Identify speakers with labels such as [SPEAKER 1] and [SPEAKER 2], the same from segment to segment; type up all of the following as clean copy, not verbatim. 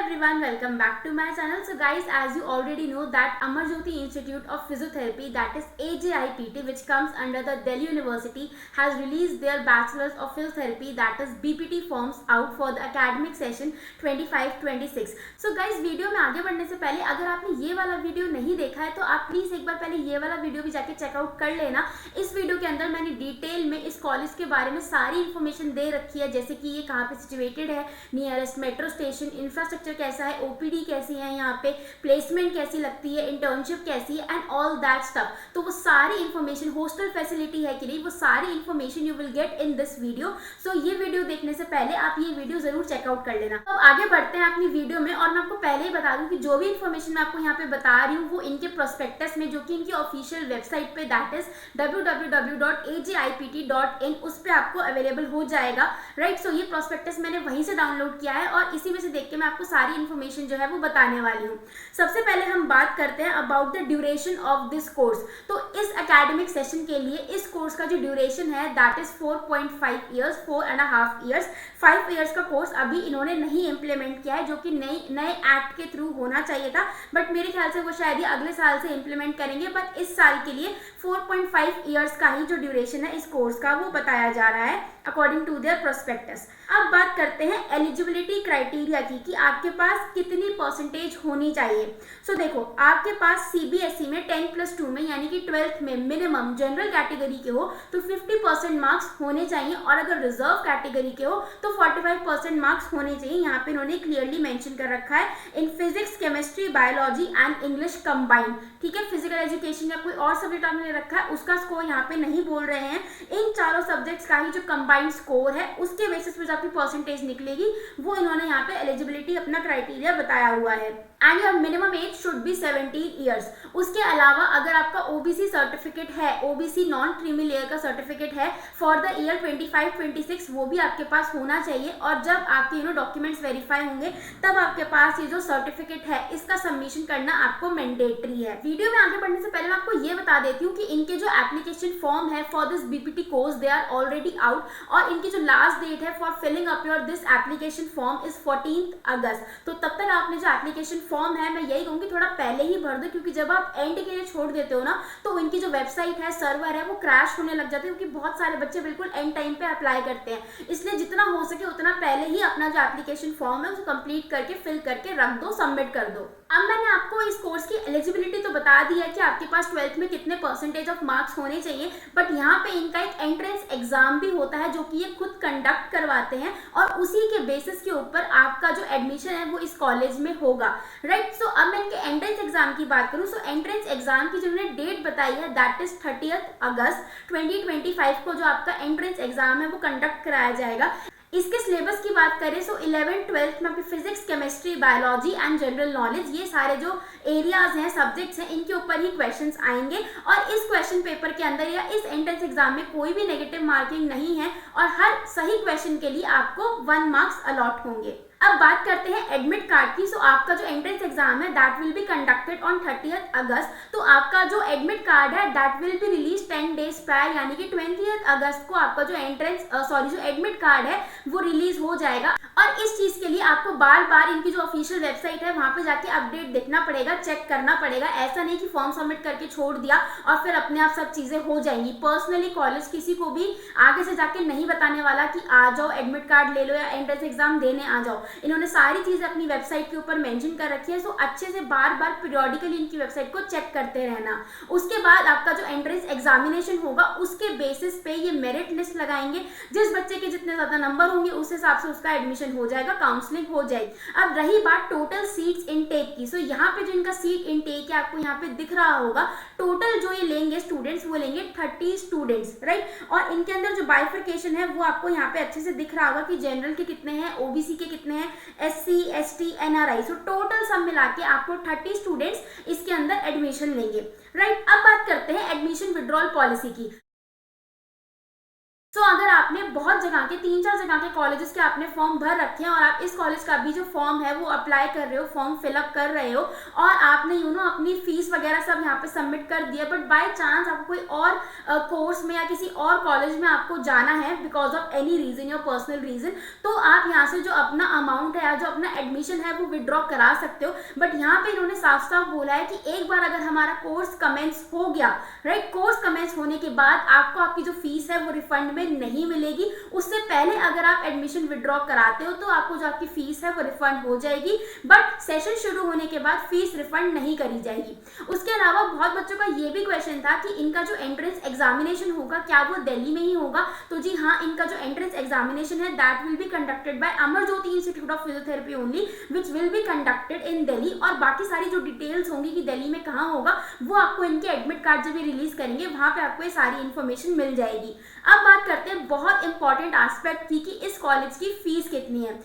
[SPEAKER 1] everyone, welcome back to my channel. So guys, as you already know that Amarjyoti Institute of Physiotherapy, that is AJIPT, which comes under the Delhi University, has released their Bachelor's of Physiotherapy, that is BPT forms out for the academic session 25-26. So guys, video में आगे बढ़ने से पहले अगर आपने ये वाला video नहीं देखा है तो आप प्लीज एक बार पहले ये वाला वीडियो भी जाके चेकआउट कर लेना। इस वीडियो के अंदर मैंने डिटेल में इस कॉलेज के बारे में सारी इन्फॉर्मेशन दे रखी है, जैसे कि ये कहाँ पे सिचुएटेड है, नियरेस्ट मेट्रो स्टेशन, इंफ्रास्ट्रक्चर कैसा है, ओपीडी कैसी है, यहाँ पे प्लेसमेंट कैसी लगती है, इंटर्नशिप कैसी है एंड ऑल दैट स्टफ। तो वो सारी इन्फॉर्मेशन, हॉस्टल फैसिलिटी है कि नहीं, वो सारी information you will get in this video. So ये वीडियो देखने से पहले आप ये वीडियो जरूर चेकआउट कर लेना। अब आगे बढ़ते हैं अपनी वीडियो में, और मैं आपको पहले ही बता दूं कि जो भी इन्फॉर्मेशन मैं आपको यहाँ पे बता रही हूँ वो इनके प्रोस्पेक्टस में, जो कि इनकी ऑफिशियल वेबसाइट पे दैट इज www.ajipt.in, उस पे आपको अवेलेबल हो जाएगा। राइट, सो ये प्रोस्पेक्टस मैंने वहीं से डाउनलोड किया है और इसी में से देख के मैं आपको सारी इन्फॉर्मेशन जो है वो बताने वाली हूँ। सबसे पहले हम बात करते हैं about the duration of this course. तो इस एकेडमिक सेशन के लिए इस कोर्स का जो ड्यूरेशन है that is 4.5 years, 4.5 years. 5 years का कोर्स अभी इन्होंने नहीं इम्प्लीमेंट किया है, जो कि नए एक्ट के थ्रू होना चाहिए था, बट मेरे ख्याल से वो शायद ही अगले साल से इम्प्लीमेंट करेंगे। बट इस साल के लिए 4.5 ईयर्स का ही जो ड्यूरेशन है इस कोर्स का वो बताया जा रहा है अकॉर्डिंग टू देयर प्रोस्पेक्टस। अब बात करते हैं एलिजिबिलिटी क्राइटेरिया की कि आपके पास कितनी परसेंटेज होनी चाहिए। सो देखो, आपके पास सीबीएसई में 10+2 में यानी कि 12th में मिनिमम जनरल कैटेगरी के हो तो 50% मार्क्स होने चाहिए, और अगर रिजर्व कैटेगरी के हो तो 45% मार्क्स होने चाहिए। यहाँ पे इन्होंने क्लियरली मेंशन कर रखा है in physics, chemistry, biology and English combined. ठीक है, फिजिकल एजुकेशन या कोई और सब्जेक्ट आपने रखा है उसका स्कोर यहाँ पे नहीं बोल रहे हैं। इन चारों सब्जेक्ट्स का ही जो कंबाइंड स्कोर है उसके बेसिस पे जो आपकी परसेंटेज निकलेगी वो इन्होंने यहाँ पे एलिजिबिलिटी अपना क्राइटेरिया बताया हुआ है। And your minimum age should be 17 years. उसके अलावा अगर आपका ओबीसी सर्टिफिकेट है, ओबीसी नॉन क्रीमी लेयर का सर्टिफिकेट है फॉर द ईयर 25-26, वो भी आपके पास होना चाहिए। और जब आपके डॉक्यूमेंट्स वेरीफाई होंगे तब आपके पास ये जो सर्टिफिकेट है इसका सबमिशन करना आपको मैंडेटरी है। वीडियो में आगे बढ़ने से पहले मैं आपको ये बता देती हूँ कि इनके जो एप्लीकेशन फॉर्म है for this BPT course they are already out, और इनकी जो लास्ट डेट है for filling up your this application form is 14 August. तो तब तक आपने जो एप्लीकेशन फॉर्म है, मैं यही कहूँगी थोड़ा पहले ही भर दो, क्योंकि जब आप एंड के लिए छोड़ देते हो ना तो इनकी जो वेबसाइट है, सर्वर है, वो क्रैश होने लग जाते हैं, क्योंकि बहुत सारे बच्चे बिल्कुल एंड टाइम पे अप्लाई करते हैं। इसलिए जितना हो सके उतना पहले ही अपना जो एप्लीकेशन फॉर्म है उसको कंप्लीट करके फिल करके रख दो, सबमिट कर दो। अब मैंने आपको इस कोर्स की एलिजिबिलिटी तो बता दी है कि आपके पास 12th में कितने परसेंटेज ऑफ मार्क्स होने चाहिए, बट यहाँ पे इनका एक एंट्रेंस एग्जाम भी होता है जो कि ये खुद कंडक्ट करवाते हैं, और उसी के बेसिस के ऊपर आपका जो एडमिशन है वो इस कॉलेज में होगा। राइट, सो अब मैं इनके एंट्रेंस एग्जाम की बात करूँ, सो एंट्रेंस एग्जाम की जिन्होंने डेट बताई है दैट इज 30 अगस्त 2025 को जो आपका एंट्रेंस एग्जाम है वो कंडक्ट कराया जाएगा। इसके सिलेबस की बात करें सो 11th-12th में आपकी physics, chemistry, biology and general knowledge, ये सारे जो एरियाज हैं, सब्जेक्ट्स हैं, इनके ऊपर ही क्वेश्चंस आएंगे। और इस क्वेश्चन पेपर के अंदर या इस एंट्रेंस एग्जाम में कोई भी नेगेटिव मार्किंग नहीं है, और हर सही क्वेश्चन के लिए आपको 1 मार्क्स अलॉट होंगे। अब बात करते हैं एडमिट कार्ड की। सो आपका जो एंट्रेंस एग्जाम है that will be conducted on 30 अगस्त। तो आपका जो एडमिट कार्ड है that will be release 10 days prior, यानी कि 20 अगस्त को आपका जो जो एडमिट कार्ड है वो रिलीज हो जाएगा। और इस चीज के लिए आपको बार बार इनकी जो ऑफिशियल वेबसाइट है वहां पे जाके अपडेट देखना पड़ेगा, चेक करना पड़ेगा। ऐसा नहीं कि फॉर्म सबमिट करके छोड़ दिया और फिर अपने आप सब चीजें हो जाएंगी। पर्सनली कॉलेज किसी को भी आगे से जाके नहीं बताने वाला कि आ जाओ एडमिट कार्ड ले लो या एंट्रेंस एग्जाम देने आ जाओ। इन्होंने सारी चीजें अपनी वेबसाइट के ऊपर मेंशन कर रखी है, सो अच्छे से बार बार पीरियोडिकली इनकी वेबसाइट को चेक करते रहना। उसके बाद आपका जो एंट्रेंस एग्जामिनेशन होगा उसके बेसिस पे ये मेरिट लिस्ट लगाएंगे। जिस बच्चे के जितने ज्यादा नंबर होंगे उस हिसाब से उसका एडमिशन हो जाएगा, काउंसलिंग हो जाएगी। अब रही बात टोटल सीट्स इनटेक की, सो यहाँ पे जो इनका सीट इनटेक है आपको यहाँ पे दिख रहा होगा। टोटल जो ये लेंगे स्टूडेंट्स वो लेंगे 30 स्टूडेंट्स। राइट, और इनके अंदर जो बाइफर्केशन है वो आपको यहाँ पे अच्छे से दिख रहा होगा कि जनरल के कितने हैं, ओबीसी के कितने हैं, SC, ST, NRI. So total सब मिला के आपको 30 स्टूडेंट्स इसके अंदर एडमिशन लेंगे। राइट, अब बात करते हैं एडमिशन विड्रॉल पॉलिसी की। तो अगर आपने बहुत जगह के 3-4 जगह के कॉलेजेस के आपने फॉर्म भर रखे हैं और आप इस कॉलेज का भी जो फॉर्म है वो अप्लाई कर रहे हो, फॉर्म फिलअप कर रहे हो और आपने अपनी फीस वगैरह सब यहाँ पे सबमिट कर दिया, बट बाय चांस आपको कोई और कोर्स में या किसी और कॉलेज में आपको जाना है बिकॉज ऑफ एनी रीजन या पर्सनल रीजन, तो आप यहाँ से जो अपना अमाउंट है या जो अपना एडमिशन है वो विड्रॉ करा सकते हो। बट यहाँ पे इन्होंने साफ साफ बोला है कि एक बार अगर हमारा कोर्स कमेंस हो गया, राइट, कोर्स कमेंस होने के बाद आपको आपकी जो फीस है वो रिफंड में नहीं मिलेगी। उससे पहले अगर आप एडमिशन विड्रॉ कराते हो तो आपको जो आपकी फीस है वो रिफंड हो जाएगी, बट सेशन शुरू होने के बाद फीस रिफंड नहीं करी जाएगी। उसके अलावा बहुत बच्चों का ये भी क्वेश्चन था कि इनका जो एंट्रेंस एग्जामिनेशन होगा क्या वो दिल्ली में ही होगा, तो जी हाँ, इनका जो एंट्रेंस एग्जामिनेशन है that will be conducted by Amarjyoti institute of physiotherapy only which will be conducted in Delhi. और बाकी सारी जो डिटेल्स होंगी कि दिल्ली में कहाँ होगा वो आपको इनके एडमिट कार्ड जब भी रिलीज करेंगे वहां पे आपको ये सारी इन्फॉर्मेशन मिल जाएगी। अब बात करते हैं बहुत इंपॉर्टेंट एस्पेक्ट की कि इस कॉलेज की फीस कितनी है।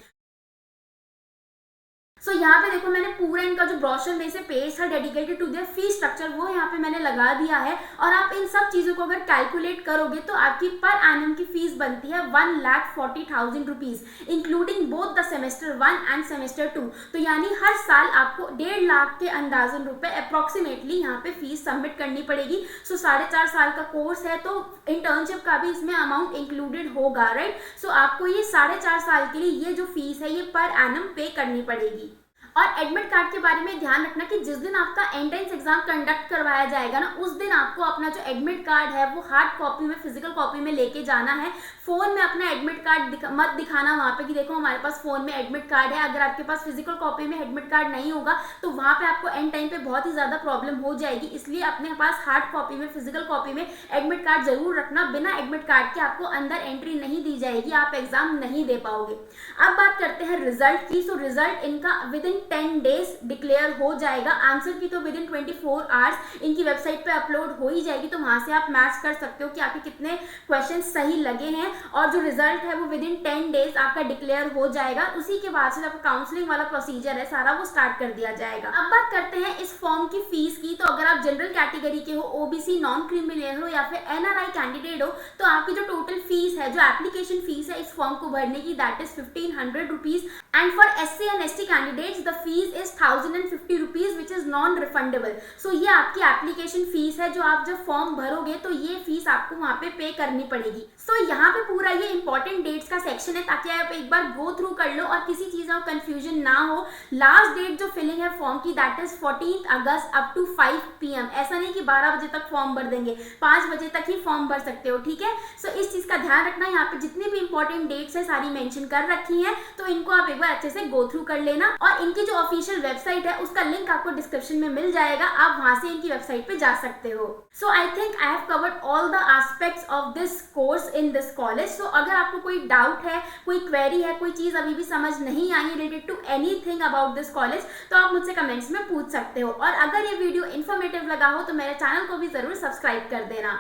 [SPEAKER 1] सो यहाँ पे देखो मैंने पूरा इनका जो ब्रोशर में से पेज था dedicated to their fees structure वो यहाँ पे मैंने लगा दिया है, और आप इन सब चीज़ों को अगर कैलकुलेट करोगे तो आपकी पर एनम की फीस बनती है 1,40,000 rupees including both the semester 1 end semester 2। तो यानी हर साल आपको 1.5 लाख के अंदाजन रुपए अप्रॉक्सीमेटली यहाँ पे फीस सबमिट करनी पड़ेगी। सो 4.5 साल का कोर्स है तो इंटर्नशिप का भी इसमें अमाउंट इंक्लूडेड होगा, राइट। सो आपको ये 4.5 साल के लिए ये जो फीस है ये पर एनम पे करनी पड़ेगी। और एडमिट कार्ड के बारे में ध्यान रखना कि जिस दिन आपका एंट्रेंस एग्जाम कंडक्ट करवाया जाएगा ना, उस दिन आपको अपना जो एडमिट कार्ड है वो हार्ड कॉपी में, फिजिकल कॉपी में लेके जाना है। फोन में अपना एडमिट कार्ड मत दिखाना वहाँ पे कि देखो हमारे पास फोन में एडमिट कार्ड है। अगर आपके पास फिजिकल कॉपी में एडमिट कार्ड नहीं होगा तो वहाँ पे आपको एंड टाइम पे बहुत ही ज्यादा प्रॉब्लम हो जाएगी। इसलिए अपने पास हार्ड कॉपी में, फिजिकल कॉपी में एडमिट कार्ड जरूर रखना। बिना एडमिट कार्ड के आपको अंदर एंट्री नहीं दी जाएगी, आप एग्जाम नहीं दे पाओगे। अब बात करते हैं रिजल्ट की। सो रिजल्ट इनका विद इन 10 डेज डिक्लेयर हो जाएगा। आंसर की तो विद इन 24 आवर्स इनकी वेबसाइट पे अपलोड हो ही जाएगी, तो वहां से आप मैच कर सकते हो कि आपके कितने क्वेश्चन सही लगे हैं। और जो रिजल्ट है वो विद इन 10 डेज आपका डिक्लेयर हो जाएगा। उसी के बाद से आपका काउंसलिंग वाला प्रोसीजर है सारा वो स्टार्ट कर दिया जाएगा। अब बात करते हैं इस फॉर्म की फीस की। तो अगर आप जनरल कैटेगरी के हो, ओबीसी, नॉन क्रिमिनल हो या फिर एनआरआई कैंडिडेट हो, तो आपकी जो टोटल फीस है, जो एप्लीकेशन फीस है इस फॉर्म को भरने की, that is 1500 rupees. And for SC and ST candidates the fee is 1050 rupees which is non refundable. So ये आपकी एप्लीकेशन फीस है, जो आप जब फॉर्म भरोगे तो ये फीस आपको वहां पे करनी पड़ेगी। सो यहाँ पे पूरा ये इंपॉर्टेंट डेट्स का सेक्शन है ताकि आप एक बार गो थ्रू कर लो और किसी चीज का कंफ्यूजन ना हो। लास्ट डेट जो फिलिंग है फॉर्म की that is 14 August up to 5 PM। ऐसा नहीं कि 12 बजे तक फॉर्म भर देंगे, 5 बजे तक ही फॉर्म भर सकते हो, ठीक है। सो इस चीज का ध्यान रखना। यहाँ पे जितनी भी इंपॉर्टेंट डेट्स है सारी मेंशन कर रखी है, तो इनको आप एक बार अच्छे से गो थ्रू कर लेना। और इनकी जो ऑफिशियल वेबसाइट है उसका लिंक आपको डिस्क्रिप्शन में मिल जाएगा, आप वहां से इनकी वेबसाइट पे जा सकते हो। So I think I have covered all the aspects of this course in this college. So अगर आपको कोई डाउट है, कोई क्वेरी है, कोई चीज अभी भी समझ नहीं आई related to anything about this college, तो आप मुझसे कमेंट्स में पूछ सकते हो। और अगर ये वीडियो इन्फॉर्मेटिव लगा हो तो मेरे चैनल को भी जरूर सब्सक्राइब कर देना।